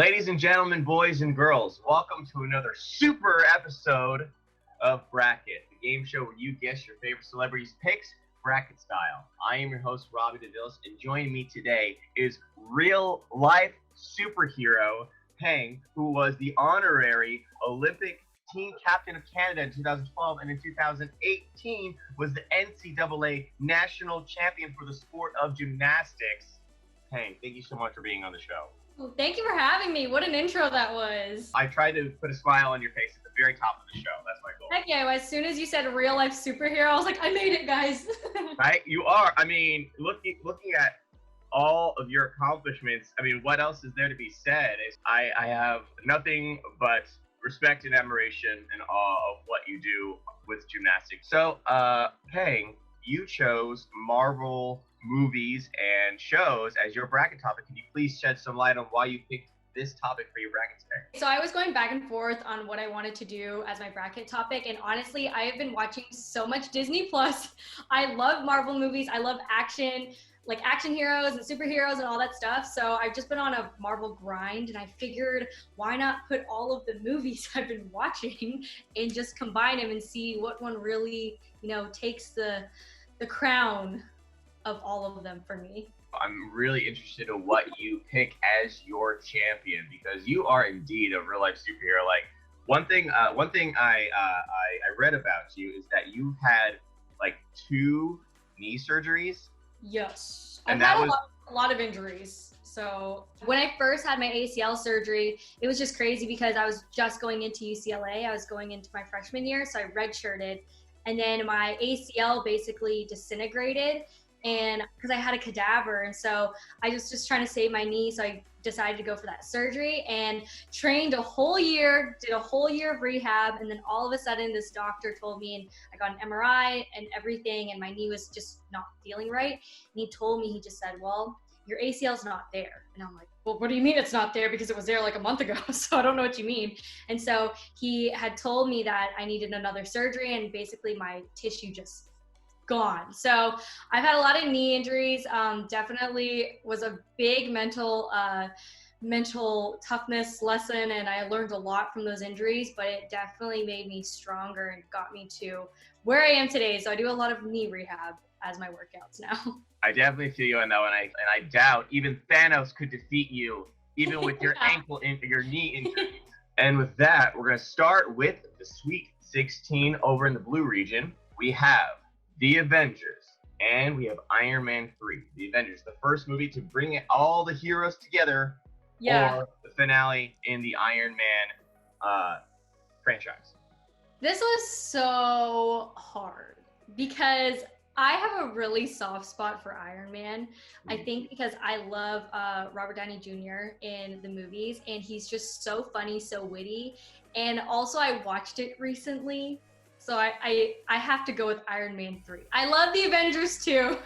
Ladies and gentlemen, boys and girls, welcome to another super episode of Bracket, the game show where you guess your favorite celebrities' picks, bracket style. I am your host, Robbie DeVillis, and joining me today is real-life superhero Peng, who was the honorary Olympic team captain of Canada in 2012, and in 2018 was the NCAA national champion for the sport of gymnastics. Peng, thank you so much for being on the show. Well, thank you for having me. What an intro that was. I tried to put a smile on your face at the very top of the show. That's my goal. Heck yeah, as soon as you said real life superhero, I was like, I made it, guys. Right? You are. I mean, looking at all of your accomplishments, I mean, what else is there to be said? I have nothing but respect and admiration and awe of what you do with gymnastics. So, Peng, you chose Marvel movies and shows as your bracket topic. Can you please shed some light on why you picked this topic for your bracket today? So I was going back and forth on what I wanted to do as my bracket topic, and honestly, I have been watching so much Disney Plus. I love Marvel movies. I love action, like action heroes and superheroes and all that stuff. So I've just been on a Marvel grind, and I figured why not put all of the movies I've been watching and just combine them and see what one really, takes the crown of all of them for me. I'm really interested in what you pick as your champion, because you are indeed a real life superhero. Like one thing I read about you is that you had like 2 knee surgeries. Yes, and I've had a lot of injuries. So when I first had my ACL surgery, it was just crazy because I was just going into UCLA. I was going into my freshman year, so I redshirted, and then my ACL basically disintegrated. And because I had a cadaver, and so I was just trying to save my knee, so I decided to go for that surgery and trained a whole year, did a whole year of rehab, and then all of a sudden this doctor told me, and I got an MRI and everything, and my knee was just not feeling right. And he told me, he just said, well, your ACL's not there. And I'm like, well, what do you mean it's not there? Because it was there like a month ago, so I don't know what you mean. And so he had told me that I needed another surgery, and basically my tissue just gone. So I've had a lot of knee injuries. Definitely was a big mental toughness lesson, and I learned a lot from those injuries, but it definitely made me stronger and got me to where I am today. So I do a lot of knee rehab as my workouts now. I definitely feel you on that one. And I doubt even Thanos could defeat you, even with your your knee injuries. And with that, we're going to start with the Sweet 16 over in the blue region. We have The Avengers, and we have Iron Man 3. The Avengers, the first movie to bring all the heroes together for the finale in the Iron Man franchise. This was so hard because I have a really soft spot for Iron Man. I think because I love Robert Downey Jr. in the movies, and he's just so funny, so witty. And also I watched it recently, so I have to go with Iron Man 3. I love the Avengers too,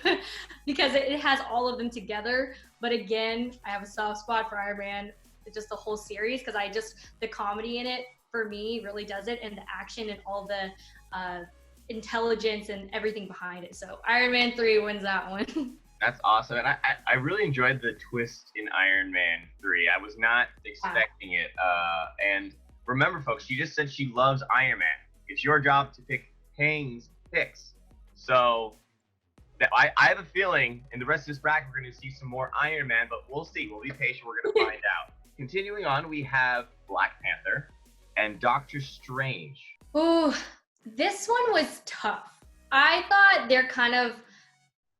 because it has all of them together. But again, I have a soft spot for Iron Man, just the whole series, because the comedy in it for me really does it, and the action and all the intelligence and everything behind it. So Iron Man 3 wins that one. That's awesome. And I really enjoyed the twist in Iron Man 3. I was not expecting it. And remember, folks, she just said she loves Iron Man. It's your job to pick Peng's picks. So I have a feeling in the rest of this bracket we're going to see some more Iron Man, but we'll see. We'll be patient. We're going to find out. Continuing on, we have Black Panther and Doctor Strange. Ooh, this one was tough. I thought they're kind of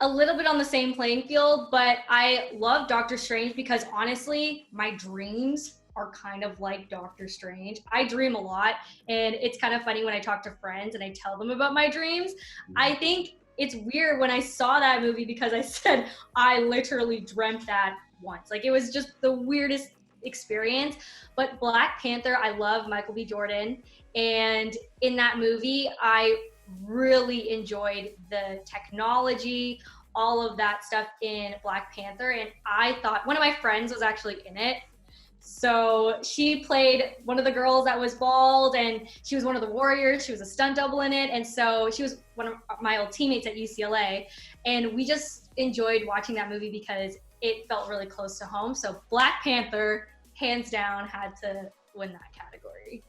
a little bit on the same playing field, but I love Doctor Strange because honestly, my dreams are kind of like Doctor Strange. I dream a lot, and it's kind of funny when I talk to friends and I tell them about my dreams. I think it's weird when I saw that movie because I said I literally dreamt that once. Like, it was just the weirdest experience. But Black Panther, I love Michael B. Jordan, and in that movie, I really enjoyed the technology, all of that stuff in Black Panther, and I thought one of my friends was actually in it. So she played one of the girls that was bald, and she was one of the warriors. She was a stunt double in it. And so she was one of my old teammates at UCLA. And we just enjoyed watching that movie because it felt really close to home. So Black Panther hands down had to win that category.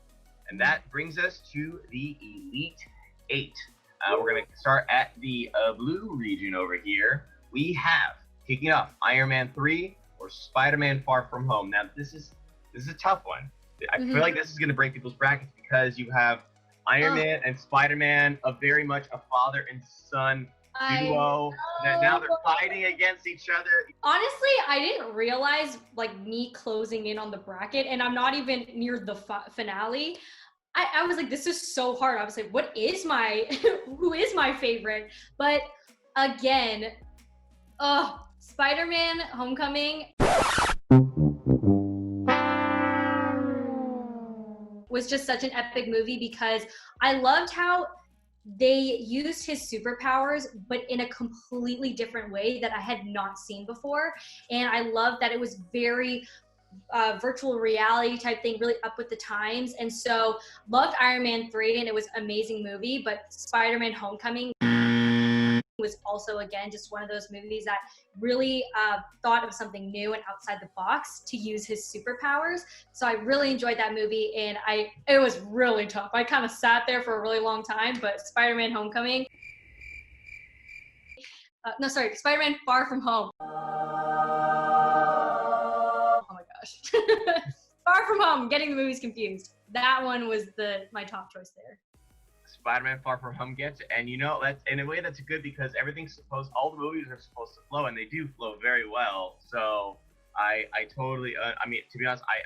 And that brings us to the Elite Eight. We're going to start at the blue region over here. We have, kicking off, Iron Man 3 or Spider-Man Far From Home. Now, this is a tough one. I feel like this is going to break people's brackets because you have Iron Man and Spider-Man, a very much a father and son duo. That now they're fighting against each other. Honestly, I didn't realize like me closing in on the bracket, and I'm not even near the finale. I was like, this is so hard. I was like, what is my, who is my favorite? But again, Spider-Man Homecoming was just such an epic movie because I loved how they used his superpowers, but in a completely different way that I had not seen before. And I loved that it was very virtual reality type thing, really up with the times. And so loved Iron Man 3, and it was an amazing movie, but Spider-Man Homecoming was also, again, just one of those movies that really thought of something new and outside the box to use his superpowers. So I really enjoyed that movie, and it was really tough. I kind of sat there for a really long time, but Spider-Man Homecoming, Spider-Man Far From Home. Oh my gosh. Far From Home, getting the movies confused. That one was my top choice there. Spider-Man Far From Home gets it, and that's in a way that's good because all the movies are supposed to flow, and they do flow very well. So I totally, to be honest, I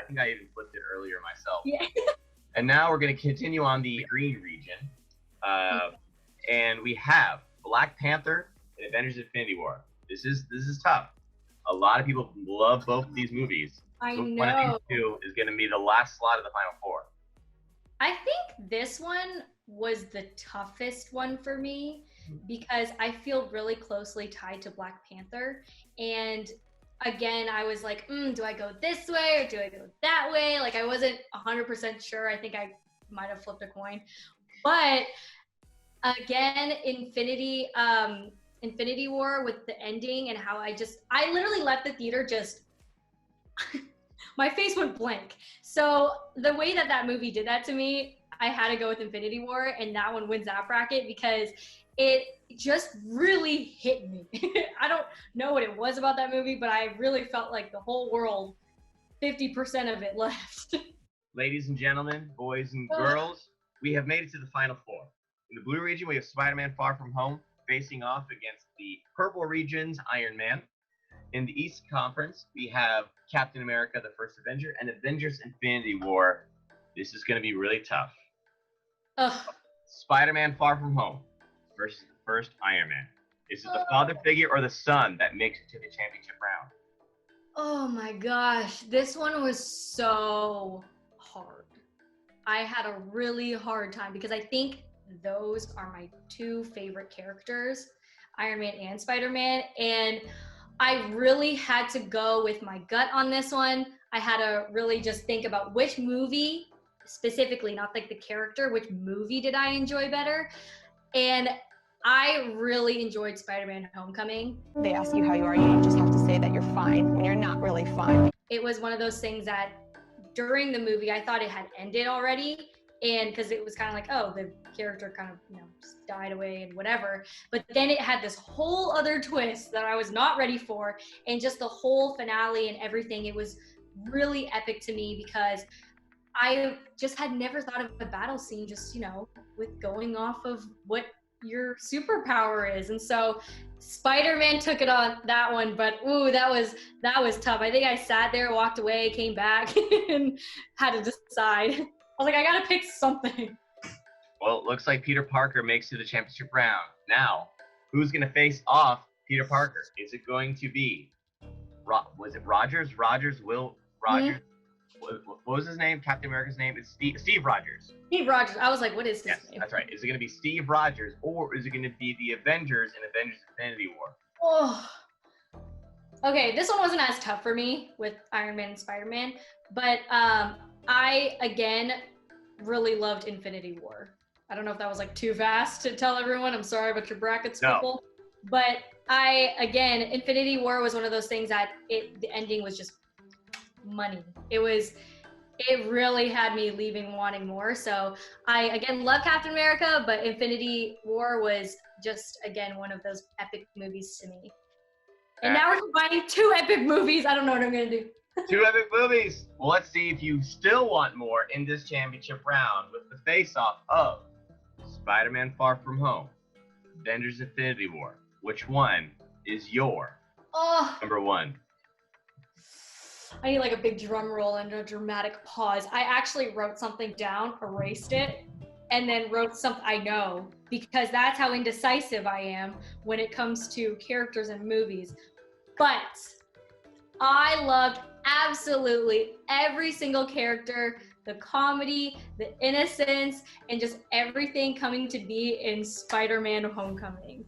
think I even flipped it earlier myself. Yeah. And now we're going to continue on the green region, and we have Black Panther and Avengers: Infinity War. This is tough. A lot of people love both of these movies. I know. One of these two is going to be the last slot of the final four. I think this one was the toughest one for me because I feel really closely tied to Black Panther. And again, I was like, do I go this way or do I go that way? Like, I wasn't 100% sure. I think I might have flipped a coin. But again, Infinity War with the ending and how I literally left the theater just... my face went blank. So the way that movie did that to me, I had to go with Infinity War, and that one wins that bracket because it just really hit me. I don't know what it was about that movie, but I really felt like the whole world, 50% of it left. Ladies and gentlemen, boys and girls, we have made it to the final four. In the blue region, we have Spider-Man Far From Home facing off against the purple region's Iron Man. In the East Conference, we have Captain America, the First Avenger, and Avengers: Infinity War. This is going to be really tough. Spider-Man Far From Home versus the first Iron Man. Is it the father figure or the son that makes it to the championship round? Oh my gosh, this one was so hard. I had a really hard time because I think those are my two favorite characters, Iron Man and Spider-Man, and I really had to go with my gut on this one. I had to really just think about which movie specifically, not like the character, which movie did I enjoy better? And I really enjoyed Spider-Man Homecoming. They ask you how you are, you just have to say that you're fine when you're not really fine. It was one of those things that during the movie, I thought it had ended already. And because it was kind of like, oh, the character kind of, just died away and whatever. But then it had this whole other twist that I was not ready for. And just the whole finale and everything, it was really epic to me because I just had never thought of a battle scene just, with going off of what your superpower is. And so Spider-Man took it on that one, but ooh, that was tough. I think I sat there, walked away, came back and had to decide. I was like, I gotta pick something. Well, it looks like Peter Parker makes it to the championship round. Now, who's gonna face off Peter Parker? Is it going to be, was it Rogers? Will Rogers? Mm-hmm. What was his name? Captain America's name? It's Steve Rogers. Steve Rogers. I was like, what is his name? Yes, that's right. Is it gonna be Steve Rogers or is it gonna be the Avengers in Avengers: Infinity War? Oh. Okay, this one wasn't as tough for me with Iron Man and Spider-Man, but I, again, really loved Infinity War. I don't know if that was like too fast to tell everyone. I'm sorry about your brackets, people. But Infinity War was one of those things that the ending was just money. It really had me leaving wanting more. So I, again, love Captain America, but Infinity War was just, again, one of those epic movies to me. And now we're combining 2 epic movies. I don't know what I'm going to do. 2 epic movies. Well, let's see if you still want more in this championship round with the face-off of Spider-Man Far From Home, Avengers Infinity War. Which one is your number 1? I need like a big drum roll and a dramatic pause. I actually wrote something down, erased it, and then wrote something I know, because that's how indecisive I am when it comes to characters in movies. But I loved absolutely every single character, the comedy, the innocence, and just everything coming to be in Spider-Man Homecoming.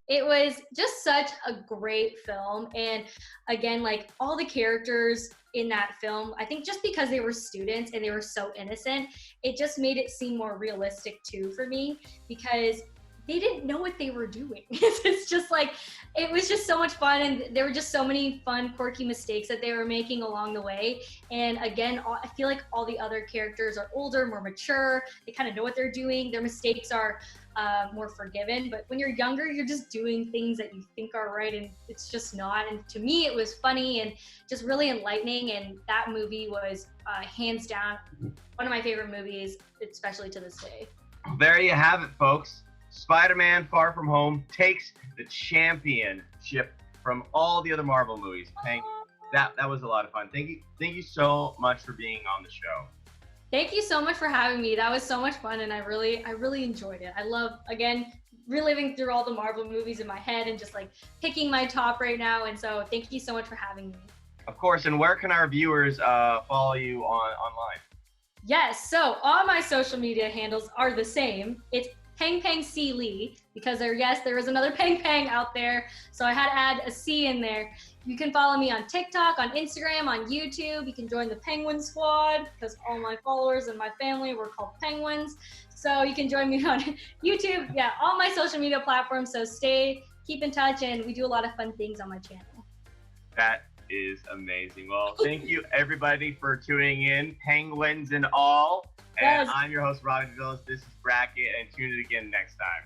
It was just such a great film. And again, like all the characters in that film, I think just because they were students and they were so innocent, it just made it seem more realistic too for me, because they didn't know what they were doing. It's just like, it was just so much fun, and there were just so many fun, quirky mistakes that they were making along the way. And again, I feel like all the other characters are older, more mature, they kind of know what they're doing, their mistakes are more forgiven. But when you're younger, you're just doing things that you think are right, and it's just not. And to me, it was funny and just really enlightening, and that movie was hands down one of my favorite movies, especially to this day. There you have it, folks. Spider-Man Far From Home takes the championship from all the other Marvel movies. That was a lot of fun. Thank you so much for being on the show. Thank you so much for having me. That was so much fun, and I really enjoyed it. I love, again, reliving through all the Marvel movies in my head and just like picking my top right now. And so thank you so much for having me. Of course. And where can our viewers follow you online? Yes, so all my social media handles are the same. It's Peng Peng Lee, because there is another Peng Peng out there, so I had to add a C in there. You can follow me on TikTok, on Instagram, on YouTube. You can join the Penguin Squad, because all my followers and my family were called Penguins. So you can join me on YouTube. Yeah, all my social media platforms. So keep in touch, and we do a lot of fun things on my channel. That is amazing. Well, thank you everybody for tuning in, Penguins and all. And I'm your host, Robbie DeVillis. This is Brackit, and tune in again next time.